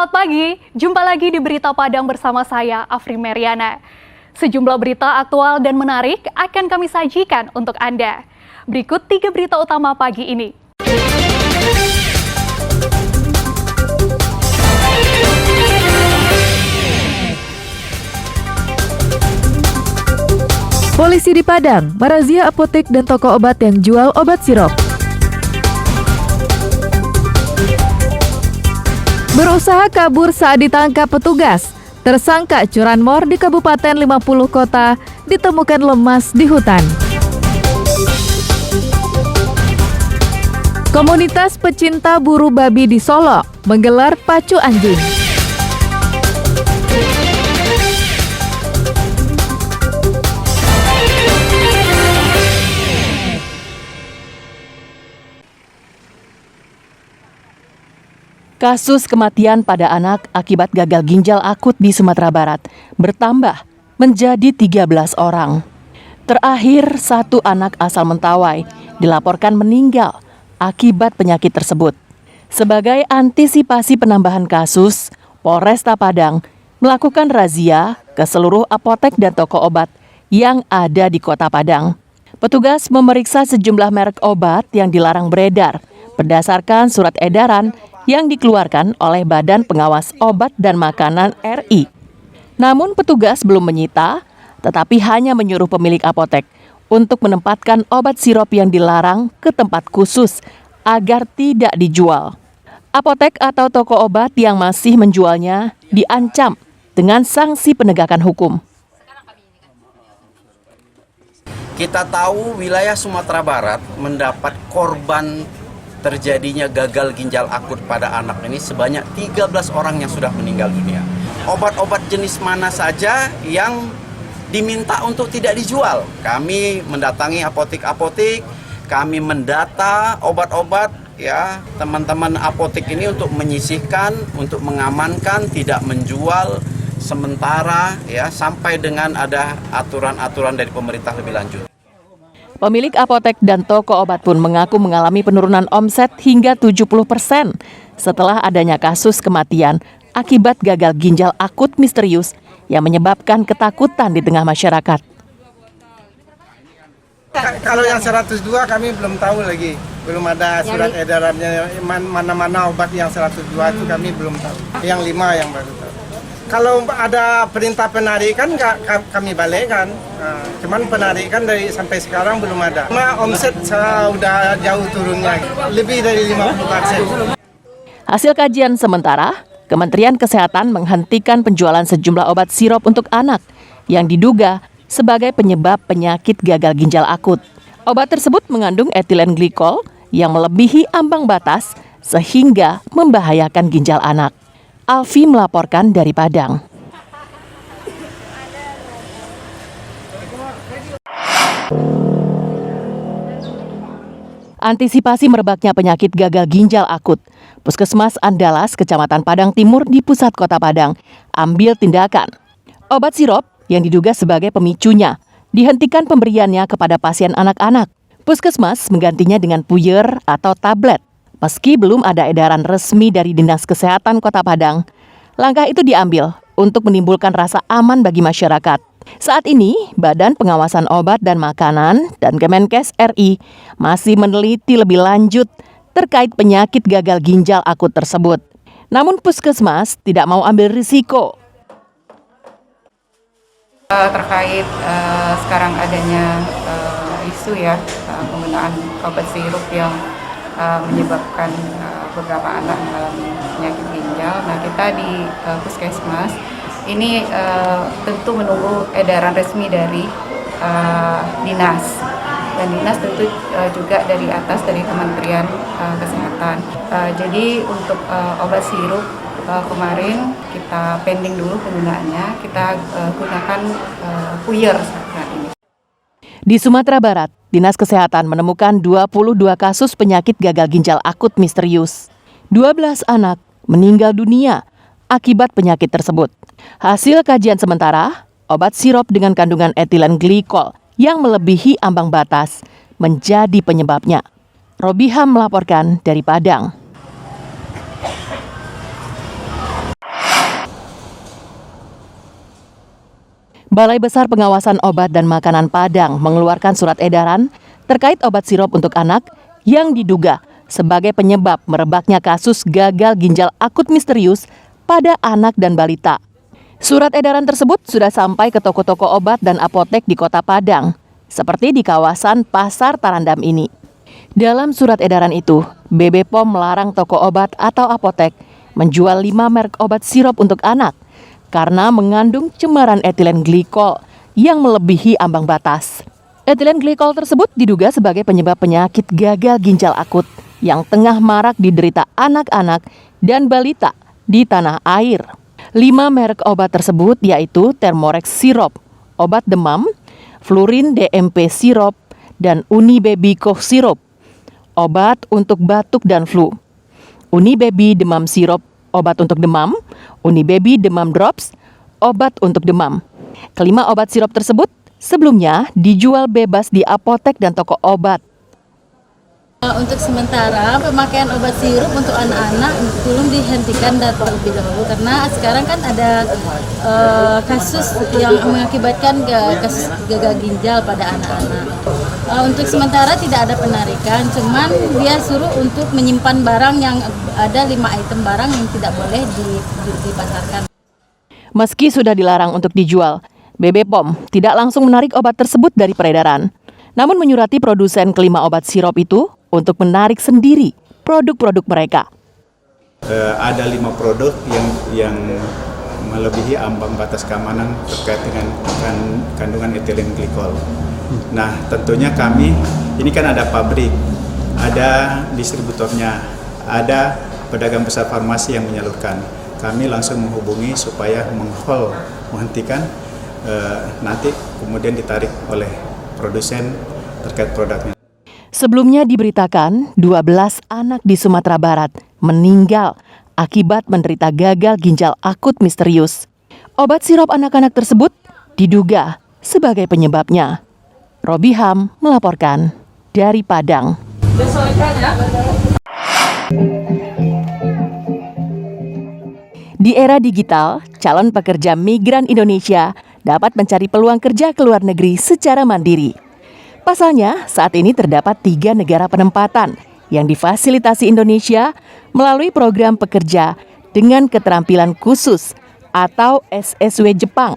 Selamat pagi, jumpa lagi di Berita Padang bersama saya, Afri Meriana. Sejumlah berita aktual dan menarik akan kami sajikan untuk Anda. Berikut 3 berita utama pagi ini. Polisi di Padang merazia apotek dan toko obat yang jual obat sirup. Berusaha kabur saat ditangkap petugas, tersangka curanmor di Kabupaten 50 Kota ditemukan lemas di hutan. Komunitas pecinta buru babi di Solo menggelar pacu anjing. Kasus kematian pada anak akibat gagal ginjal akut di Sumatera Barat bertambah menjadi 13 orang. Terakhir, 1 anak asal Mentawai dilaporkan meninggal akibat penyakit tersebut. Sebagai antisipasi penambahan kasus, Polresta Padang melakukan razia ke seluruh apotek dan toko obat yang ada di Kota Padang. Petugas memeriksa sejumlah merek obat yang dilarang beredar berdasarkan surat edaran yang dikeluarkan oleh Badan Pengawas Obat dan Makanan RI. Namun petugas belum menyita, tetapi hanya menyuruh pemilik apotek untuk menempatkan obat sirup yang dilarang ke tempat khusus agar tidak dijual. Apotek atau toko obat yang masih menjualnya diancam dengan sanksi penegakan hukum. Kita tahu wilayah Sumatera Barat mendapat korban terjadinya gagal ginjal akut pada anak ini sebanyak 13 orang yang sudah meninggal dunia. Obat-obat jenis mana saja yang diminta untuk tidak dijual? Kami mendatangi apotek-apotek, kami mendata obat-obat ya, teman-teman apotek ini untuk menyisihkan, untuk mengamankan, tidak menjual sementara ya sampai dengan ada aturan-aturan dari pemerintah lebih lanjut. Pemilik apotek dan toko obat pun mengaku mengalami penurunan omset hingga 70% setelah adanya kasus kematian akibat gagal ginjal akut misterius yang menyebabkan ketakutan di tengah masyarakat. Kalau yang 102 kami belum tahu lagi, belum ada surat edarannya mana-mana obat yang 102 itu kami belum tahu. Yang 5 yang baru tahu. Kalau ada perintah penarikan kami balikkan, cuman penarikan dari sampai sekarang belum ada. Omset sudah jauh turunnya, lebih dari 50%. Hasil kajian sementara, Kementerian Kesehatan menghentikan penjualan sejumlah obat sirup untuk anak yang diduga sebagai penyebab penyakit gagal ginjal akut. Obat tersebut mengandung etilen glikol yang melebihi ambang batas sehingga membahayakan ginjal anak. Alfi melaporkan dari Padang. Antisipasi merebaknya penyakit gagal ginjal akut, Puskesmas Andalas, Kecamatan Padang Timur di pusat Kota Padang, ambil tindakan. Obat sirup yang diduga sebagai pemicunya dihentikan pemberiannya kepada pasien anak-anak. Puskesmas menggantinya dengan puyer atau tablet. Meski belum ada edaran resmi dari Dinas Kesehatan Kota Padang, langkah itu diambil untuk menimbulkan rasa aman bagi masyarakat. Saat ini, Badan Pengawasan Obat dan Makanan dan Kemenkes RI masih meneliti lebih lanjut terkait penyakit gagal ginjal akut tersebut. Namun Puskesmas tidak mau ambil risiko. Terkait sekarang adanya isu ya penggunaan obat sirup yang menyebabkan beberapa anak mengalami penyakit ginjal. Nah, kita di Puskesmas ini tentu menunggu edaran resmi dari dinas, dan dinas tentu juga dari atas dari Kementerian Kesehatan. Jadi untuk obat sirup kemarin kita pending dulu penggunaannya, kita gunakan puyer saat ini. Di Sumatera Barat, Dinas Kesehatan menemukan 22 kasus penyakit gagal ginjal akut misterius. 12 anak meninggal dunia akibat penyakit tersebut. Hasil kajian sementara, obat sirup dengan kandungan etilen glikol yang melebihi ambang batas menjadi penyebabnya. Robiham melaporkan dari Padang. Balai Besar Pengawasan Obat dan Makanan Padang mengeluarkan surat edaran terkait obat sirup untuk anak yang diduga sebagai penyebab merebaknya kasus gagal ginjal akut misterius pada anak dan balita. Surat edaran tersebut sudah sampai ke toko-toko obat dan apotek di Kota Padang, seperti di kawasan Pasar Tarandam ini. Dalam surat edaran itu, BB POM melarang toko obat atau apotek menjual 5 merek obat sirup untuk anak karena mengandung cemaran etilen glikol yang melebihi ambang batas. Etilen glikol tersebut diduga sebagai penyebab penyakit gagal ginjal akut yang tengah marak diderita anak-anak dan balita di tanah air. 5 merek obat tersebut yaitu Thermorex Sirop, obat demam, Flurin DMP Sirop, dan Unibaby Cough Sirop, obat untuk batuk dan flu. Unibaby Demam Sirop, obat untuk demam, Unibaby Demam Drops, obat untuk demam. Kelima obat sirup tersebut sebelumnya dijual bebas di apotek dan toko obat. Untuk sementara pemakaian obat sirup untuk anak-anak belum dihentikan terlebih dahulu karena sekarang kan ada kasus yang mengakibatkan kasus gagal ginjal pada anak-anak. Untuk sementara tidak ada penarikan, cuman dia suruh untuk menyimpan barang yang ada 5 item barang yang tidak boleh dipasarkan. Meski sudah dilarang untuk dijual, BB POM tidak langsung menarik obat tersebut dari peredaran, namun menyurati produsen kelima obat sirup itu untuk menarik sendiri produk-produk mereka. Ada 5 produk yang melebihi ambang batas keamanan terkait dengan kandungan etilen glikol. Nah, tentunya kami, ini kan ada pabrik, ada distributornya, ada pedagang besar farmasi yang menyalurkan. Kami langsung menghubungi supaya menghentikan, nanti kemudian ditarik oleh produsen terkait produknya. Sebelumnya diberitakan 12 anak di Sumatera Barat meninggal akibat menderita gagal ginjal akut misterius. Obat sirup anak-anak tersebut diduga sebagai penyebabnya. Robi Ham melaporkan dari Padang. Di era digital, calon pekerja migran Indonesia dapat mencari peluang kerja ke luar negeri secara mandiri. Pasalnya, saat ini terdapat 3 negara penempatan yang difasilitasi Indonesia melalui program pekerja dengan keterampilan khusus atau SSW Jepang,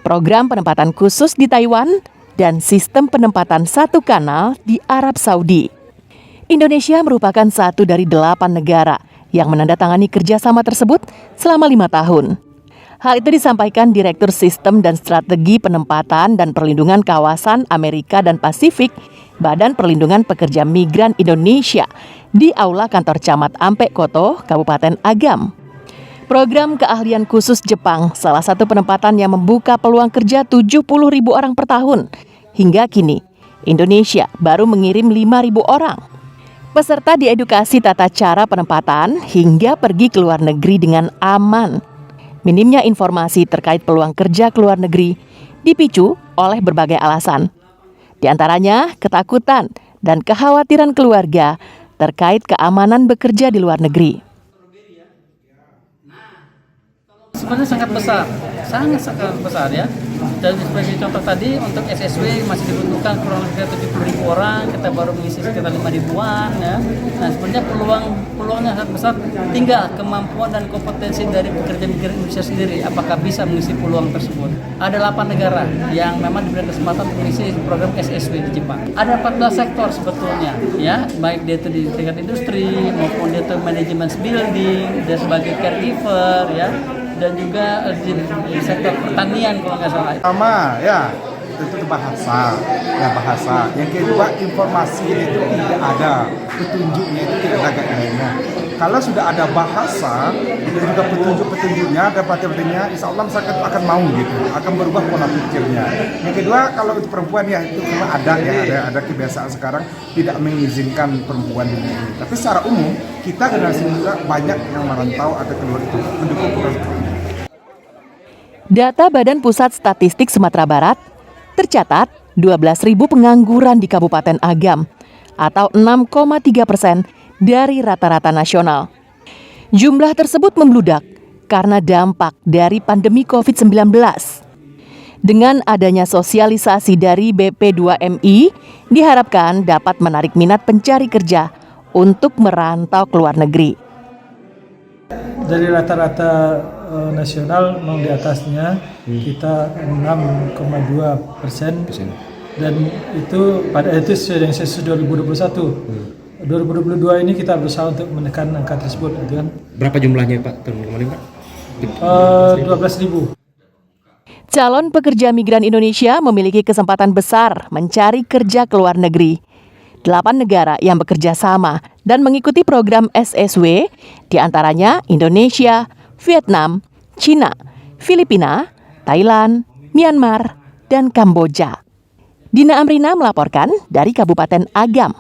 program penempatan khusus di Taiwan, dan sistem penempatan satu kanal di Arab Saudi. Indonesia merupakan satu dari 8 negara yang menandatangani kerjasama tersebut selama 5 tahun. Hal itu disampaikan Direktur Sistem dan Strategi Penempatan dan Perlindungan Kawasan Amerika dan Pasifik Badan Perlindungan Pekerja Migran Indonesia di Aula Kantor Camat Ampek Koto, Kabupaten Agam. Program keahlian khusus Jepang salah satu penempatan yang membuka peluang kerja 70.000 orang per tahun. Hingga kini, Indonesia baru mengirim 5.000 orang. Peserta diedukasi tata cara penempatan hingga pergi ke luar negeri dengan aman. Minimnya informasi terkait peluang kerja ke luar negeri dipicu oleh berbagai alasan. Di antaranya ketakutan dan kekhawatiran keluarga terkait keamanan bekerja di luar negeri. Sebenarnya sangat besar ya. Dan sebagai contoh tadi untuk SSW masih dibutuhkan kurang lebih 70.000 orang, kita baru mengisi sekitar 5.000-an ya. Nah, sebenarnya peluangnya sangat besar, tinggal kemampuan dan kompetensi dari pekerja migran Indonesia sendiri apakah bisa mengisi peluang tersebut. Ada 8 negara yang memang diberi kesempatan untuk mengisi program SSW di Jepang. Ada 14 sektor sebetulnya ya, baik dia itu di tingkat industri maupun dia itu manajemen building dan sebagai caregiver ya. Dan juga di sektor pertanian kalau nggak salah. Pertama ya tentu bahasa, Yang kedua informasi itu tidak ada, petunjuknya itu tidak ada guideline-nya. Kalau sudah ada bahasa dan juga petunjuknya dan materi-materinya, insya Allah masyarakat akan mau gitu, akan berubah pola pikirnya. Yang kedua kalau untuk perempuan ya itu memang ada kebiasaan sekarang tidak mengizinkan perempuan ini. Tapi secara umum kita generasi muda banyak yang merantau atau keluar itu mendukung program ini. Data Badan Pusat Statistik Sumatera Barat tercatat 12.000 pengangguran di Kabupaten Agam atau 6,3% dari rata-rata nasional. Jumlah tersebut membludak karena dampak dari pandemi COVID-19. Dengan adanya sosialisasi dari BP2MI, diharapkan dapat menarik minat pencari kerja untuk merantau ke luar negeri. Dari rata-rata nasional memang di atasnya kita 6,2%, dan itu pada itu sesuai dengan sensus 2021. 2022 ini kita berusaha untuk menekan angka tersebut, gitu kan. Berapa jumlahnya Pak tahun kemarin Pak? 12.000. Calon pekerja migran Indonesia memiliki kesempatan besar mencari kerja ke luar negeri. 8 negara yang bekerja sama dan mengikuti program SSW, diantaranya Indonesia, Vietnam, Cina, Filipina, Thailand, Myanmar, dan Kamboja. Dina Amrina melaporkan dari Kabupaten Agam.